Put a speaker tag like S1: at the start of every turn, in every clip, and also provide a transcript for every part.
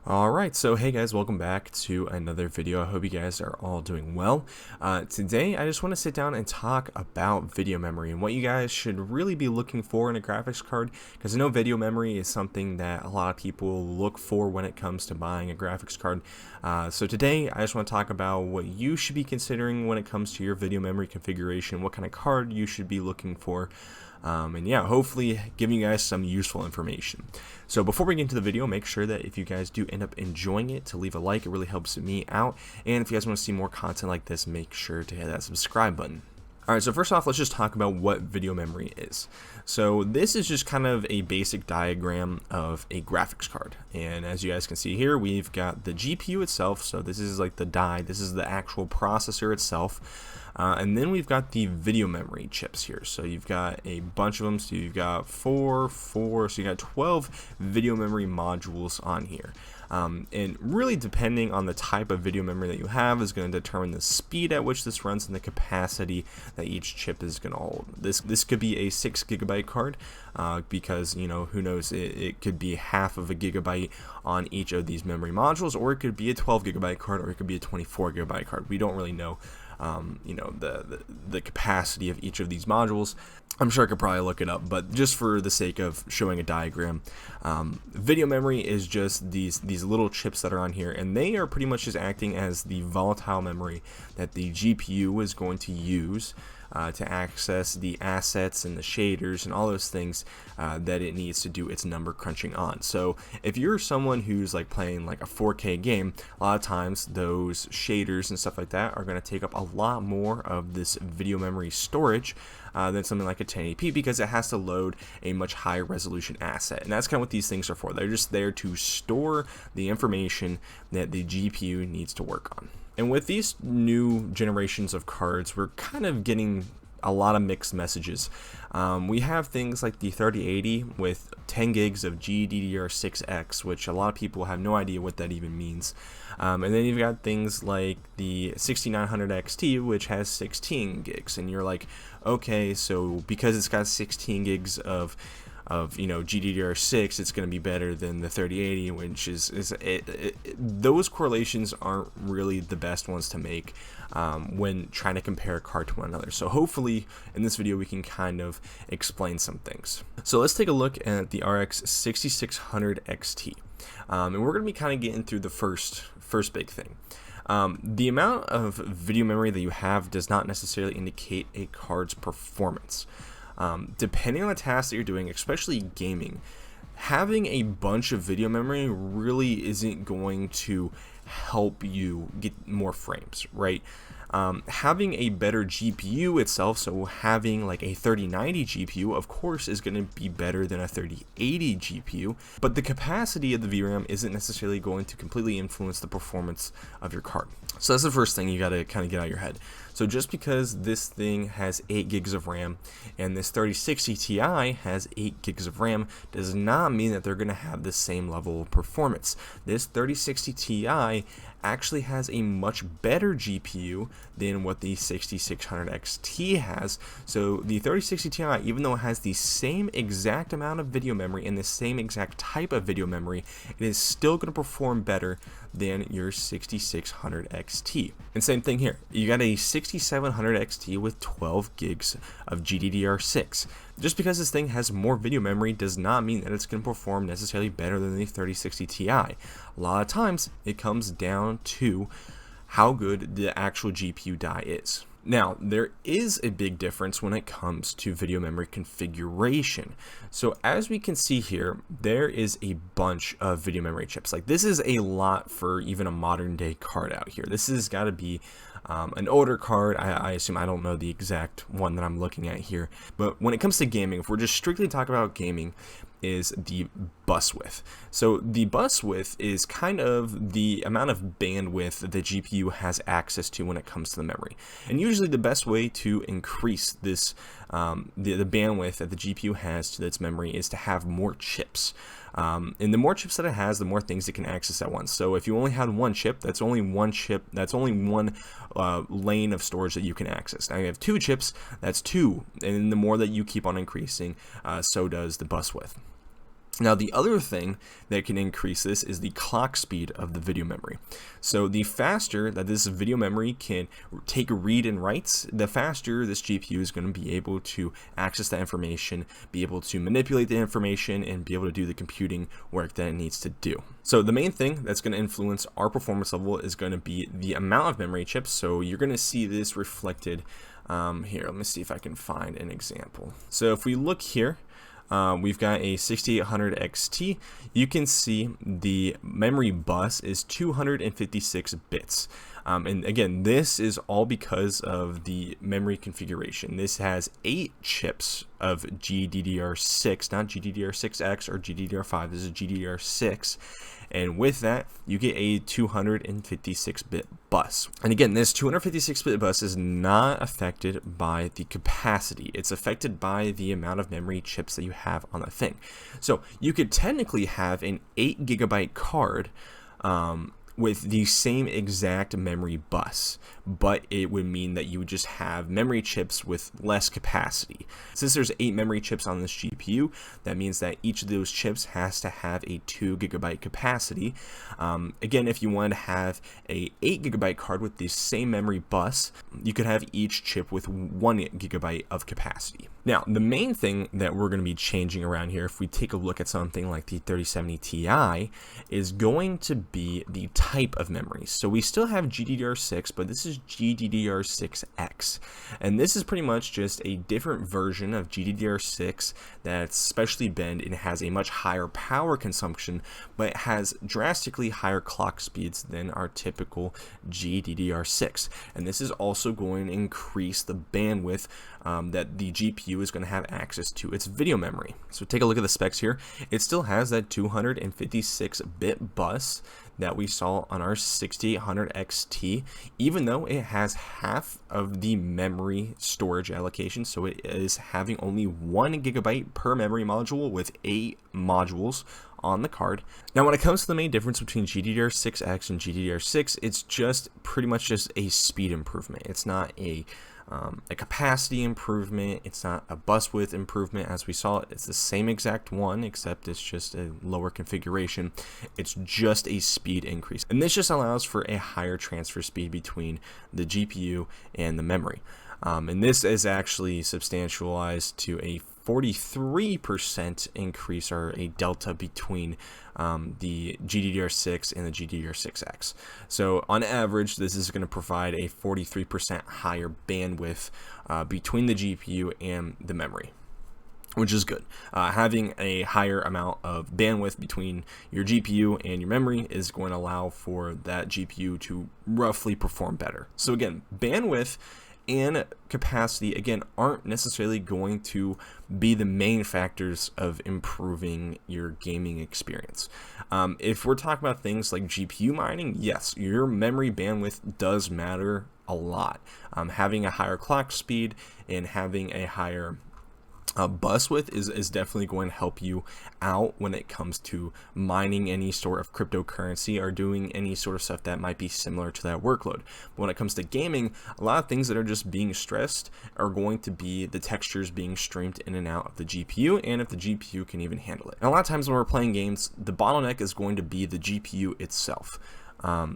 S1: Alright, so hey guys, welcome back to another video. I hope you guys are all doing well. Today I just want to sit down and talk about video memory and what you guys should really be looking for in a graphics card, because I know video memory is something that a lot of people look for when it comes to buying a graphics card. So today I just want to talk about what you should be considering when it comes to your video memory configuration, what kind of card you should be looking for. And yeah, hopefully giving you guys some useful information. So before we get into the video, make sure that if you guys do end up enjoying it, to leave a like. It really helps me out. And if you guys want to see more content like this, make sure to hit that subscribe button. Alright, so first off, let's just talk about what video memory is. So this is just kind of a basic diagram of a graphics card. And as you guys can see here, we've got the GPU itself. So this is like the die. This is the actual processor itself. And then we've got the video memory chips here. So you've got a bunch of them. So you've got four, so you got 12 video memory modules on here. And really depending on the type of video memory that you have is going to determine the speed at which this runs and the capacity that each chip is going to hold. This could be a 6 gigabyte card because, you know, who knows, it could be half of a gigabyte on each of these memory modules, or it could be a 12 gigabyte card, or it could be a 24 gigabyte card. We don't really know. You know, the capacity of each of these modules. I'm sure I could probably look it up, but just for the sake of showing a diagram, video memory is just these little chips that are on here, and they are pretty much just acting as the volatile memory that the GPU is going to use to access the assets and the shaders and all those things that it needs to do its number crunching on. So if you're someone who's like playing like a 4K game, a lot of times those shaders and stuff like that are going to take up a lot more of this video memory storage than something like a 1080p, because it has to load a much higher resolution asset. And that's kind of what these things are for. They're just there to store the information that the GPU needs to work on. And with these new generations of cards, we're kind of getting a lot of mixed messages. We have things like the 3080 with 10 gigs of GDDR6X, which a lot of people have no idea what that even means. And then you've got things like the 6900 XT, which has 16 gigs. And you're like, okay, so because it's got 16 gigs of you know, GDDR6, it's going to be better than the 3080, which is those correlations aren't really the best ones to make when trying to compare a card to one another. So hopefully in this video we can kind of explain some things. So let's take a look at the RX 6600 XT, and we're going to be kind of getting through the first big thing. The amount of video memory that you have does not necessarily indicate a card's performance. Depending on the task that you're doing, especially gaming, having a bunch of video memory really isn't going to help you get more frames, right? Having a better GPU itself, so having like a 3090 GPU, of course, is going to be better than a 3080 GPU, but the capacity of the VRAM isn't necessarily going to completely influence the performance of your card. So that's the first thing you got to kind of get out of your head. So just because this thing has 8 gigs of RAM and this 3060 Ti has 8 gigs of RAM does not mean that they're going to have the same level of performance. This 3060 Ti actually has a much better GPU than what the 6600 XT has. So the 3060 Ti, even though it has the same exact amount of video memory and the same exact type of video memory, it is still going to perform better than your 6600 XT. And same thing here, you got a 6700 XT with 12 gigs of GDDR6. Just because this thing has more video memory does not mean that it's going to perform necessarily better than the 3060 Ti. A lot of times it comes down to how good the actual GPU die is. Now, there is a big difference when it comes to video memory configuration. So as we can see here, there is a bunch of video memory chips. Like, this is a lot for even a modern day card out here. This has got to be an older card. I assume, I don't know the exact one that I'm looking at here. But when it comes to gaming, if we're just strictly talking about gaming, is the bus width. So the bus width is kind of the amount of bandwidth that the GPU has access to when it comes to the memory. And usually the best way to increase this the bandwidth that the GPU has to its memory is to have more chips. And the more chips that it has, the more things it can access at once. So if you only had one chip, that's only one lane of storage that you can access. Now you have 2 chips, that's 2, and the more that you keep on increasing, so does the bus width. Now, the other thing that can increase this is the clock speed of the video memory. So the faster that this video memory can take read and writes, the faster this GPU is going to be able to access that information, be able to manipulate the information, and be able to do the computing work that it needs to do. So the main thing that's going to influence our performance level is going to be the amount of memory chips. So you're going to see this reflected here. Let me see if I can find an example. So if we look here, we've got a 6800 XT. You can see the memory bus is 256 bits. And again, this is all because of the memory configuration. This has 8 chips of GDDR6, not GDDR6X or GDDR5. This is GDDR6. And with that, you get a 256-bit bus. And again, this 256-bit bus is not affected by the capacity. It's affected by the amount of memory chips that you have on the thing. So you could technically have an 8 gigabyte card with the same exact memory bus, but it would mean that you would just have memory chips with less capacity. Since there's 8 memory chips on this GPU, that means that each of those chips has to have a 2 gigabyte capacity. Again, if you wanted to have a 8 gigabyte card with the same memory bus, you could have each chip with 1 gigabyte of capacity. Now, the main thing that we're going to be changing around here, if we take a look at something like the 3070 Ti, is going to be the type of memory. So we still have GDDR6, but this is GDDR6X. And this is pretty much just a different version of GDDR6 that's specially bent and has a much higher power consumption, but it has drastically higher clock speeds than our typical GDDR6. And this is also going to increase the bandwidth that the GPU is going to have access to its video memory. So take a look at the specs here. It still has that 256-bit bus that we saw on our 6800 XT, even though it has half of the memory storage allocation. So it is having only 1 gigabyte per memory module with 8 modules on the card. Now, when it comes to the main difference between GDDR6X and GDDR6, it's just pretty much just a speed improvement. It's not a capacity improvement. It's not a bus width improvement. As we saw, it's the same exact one, except it's just a lower configuration. It's just a speed increase. And this just allows for a higher transfer speed between the GPU and the memory. And this is actually substantialized to a 43% increase, or a delta between the GDDR6 and the GDDR6X. So on average, this is going to provide a 43% higher bandwidth between the GPU and the memory, which is good. Having a higher amount of bandwidth between your GPU and your memory is going to allow for that GPU to roughly perform better. So again, bandwidth and capacity, again, aren't necessarily going to be the main factors of improving your gaming experience. If we're talking about things like GPU mining, yes, your memory bandwidth does matter a lot. Having a higher clock speed and having a higher bus width is definitely going to help you out when it comes to mining any sort of cryptocurrency or doing any sort of stuff that might be similar to that workload. But when it comes to gaming, a lot of things that are just being stressed are going to be the textures being streamed in and out of the GPU, and if the GPU can even handle it. And a lot of times when we're playing games, the bottleneck is going to be the GPU itself.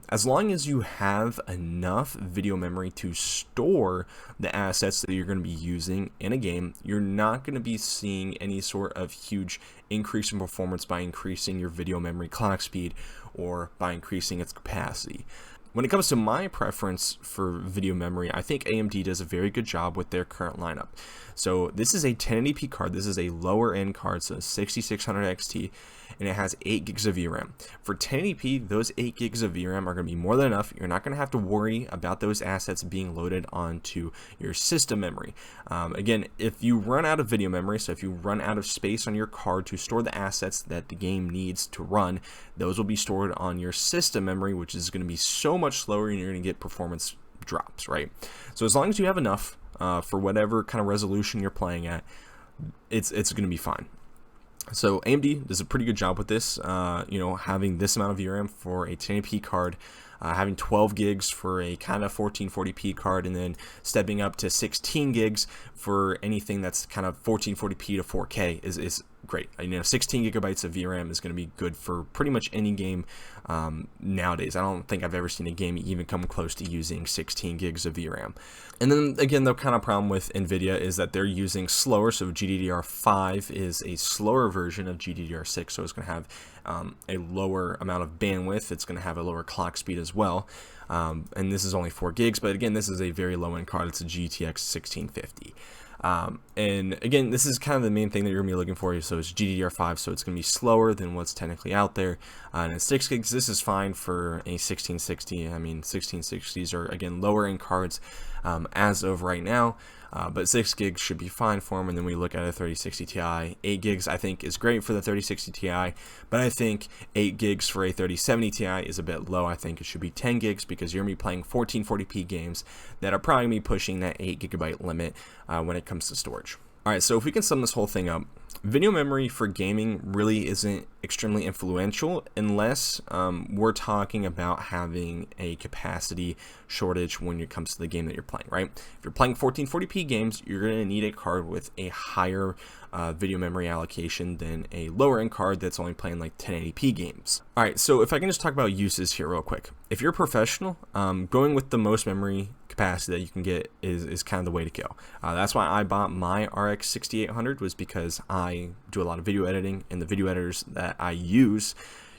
S1: As long as you have enough video memory to store the assets that you're going to be using in a game, you're not going to be seeing any sort of huge increase in performance by increasing your video memory clock speed or by increasing its capacity. When it comes to my preference for video memory, I think AMD does a very good job with their current lineup. So this is a 1080p card. This is a lower end card, so 6600 XT, and it has 8 gigs of VRAM. For 1080p, those 8 gigs of VRAM are going to be more than enough. You're not going to have to worry about those assets being loaded onto your system memory. Again, if you run out of video memory, so if you run out of space on your card to store the assets that the game needs to run, those will be stored on your system memory, which is going to be so much slower, and you're going to get performance drops, right? So as long as you have enough for whatever kind of resolution you're playing at, it's going to be fine. So AMD does a pretty good job with this, having this amount of VRAM for a 1080p card, having 12 gigs for a kind of 1440p card, and then stepping up to 16 gigs for anything that's kind of 1440p to 4K is great. 16 gigabytes of VRAM is going to be good for pretty much any game nowadays. I don't think I've ever seen a game even come close to using 16 gigs of VRAM. And then again, the kind of problem with Nvidia is that they're using slower. So GDDR5 is a slower version of GDDR6, so it's going to have a lower amount of bandwidth. It's going to have a lower clock speed as well. And this is only 4 gigs, but again, this is a very low-end card. It's a GTX 1650. And again, this is kind of the main thing that you're gonna be looking for. So it's GDDR5, so it's gonna be slower than what's technically out there. And at 6 gigs, this is fine for a 1660. I mean, 1660s are again lower end cards as of right now. But 6 gigs should be fine for them. And then we look at a 3060 Ti. 8 gigs I think is great for the 3060 Ti, but I think 8 gigs for a 3070 Ti is a bit low. I think it should be 10 gigs because you're going to be playing 1440p games that are probably going to be pushing that 8 gigabyte limit when it comes to storage. Alright, so if we can sum this whole thing up, video memory for gaming really isn't extremely influential unless we're talking about having a capacity shortage when it comes to the game that you're playing, right? If you're playing 1440p games, you're going to need a card with a higher video memory allocation than a lower end card that's only playing like 1080p games. Alright, so if I can just talk about uses here real quick. If you're a professional, going with the most memory capacity that you can get is kind of the way to go. That's why I bought my RX 6800, was because I do a lot of video editing, and the video editors that I use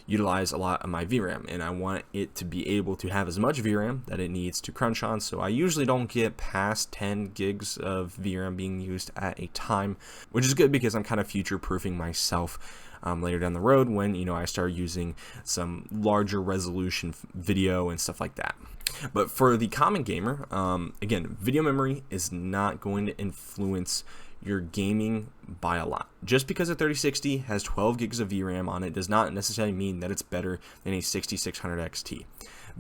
S1: utilize a lot of my VRAM, and I want it to be able to have as much VRAM that it needs to crunch on. So I usually don't get past 10 gigs of VRAM being used at a time, which is good because I'm kind of future proofing myself later down the road when I start using some larger resolution video and stuff like that. But for the common gamer, again, video memory is not going to influence your gaming by a lot. Just because a 3060 has 12 gigs of VRAM on it does not necessarily mean that it's better than a 6600 XT.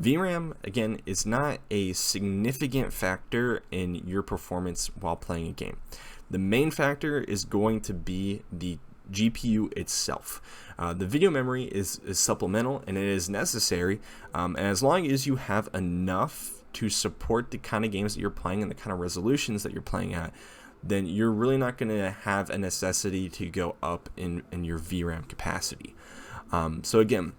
S1: VRAM, again, is not a significant factor in your performance while playing a game. The main factor is going to be the GPU itself. The video memory is supplemental, and it is necessary, and as long as you have enough to support the kind of games that you're playing and the kind of resolutions that you're playing at, then you're really not going to have a necessity to go up in your VRAM capacity. So again,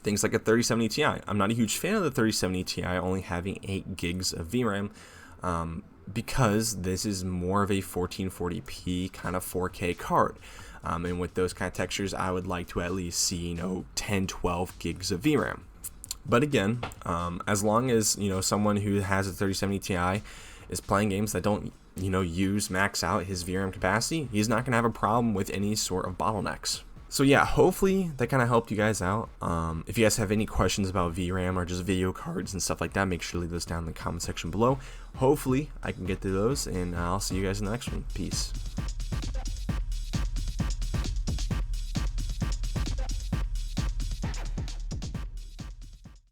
S1: things like a 3070 Ti. I'm not a huge fan of the 3070 Ti only having 8 gigs of VRAM, because this is more of a 1440p kind of 4K card. And with those kind of textures, I would like to at least see 10, 12 gigs of VRAM. But again, as long as someone who has a 3070 Ti is playing games that don't max out his VRAM capacity, he's not gonna have a problem with any sort of bottlenecks. So yeah, hopefully that kind of helped you guys out. If you guys have any questions about VRAM or just video cards and stuff like that, make sure to leave those down in the comment section below. Hopefully I can get to those, and I'll see you guys in the next one. Peace.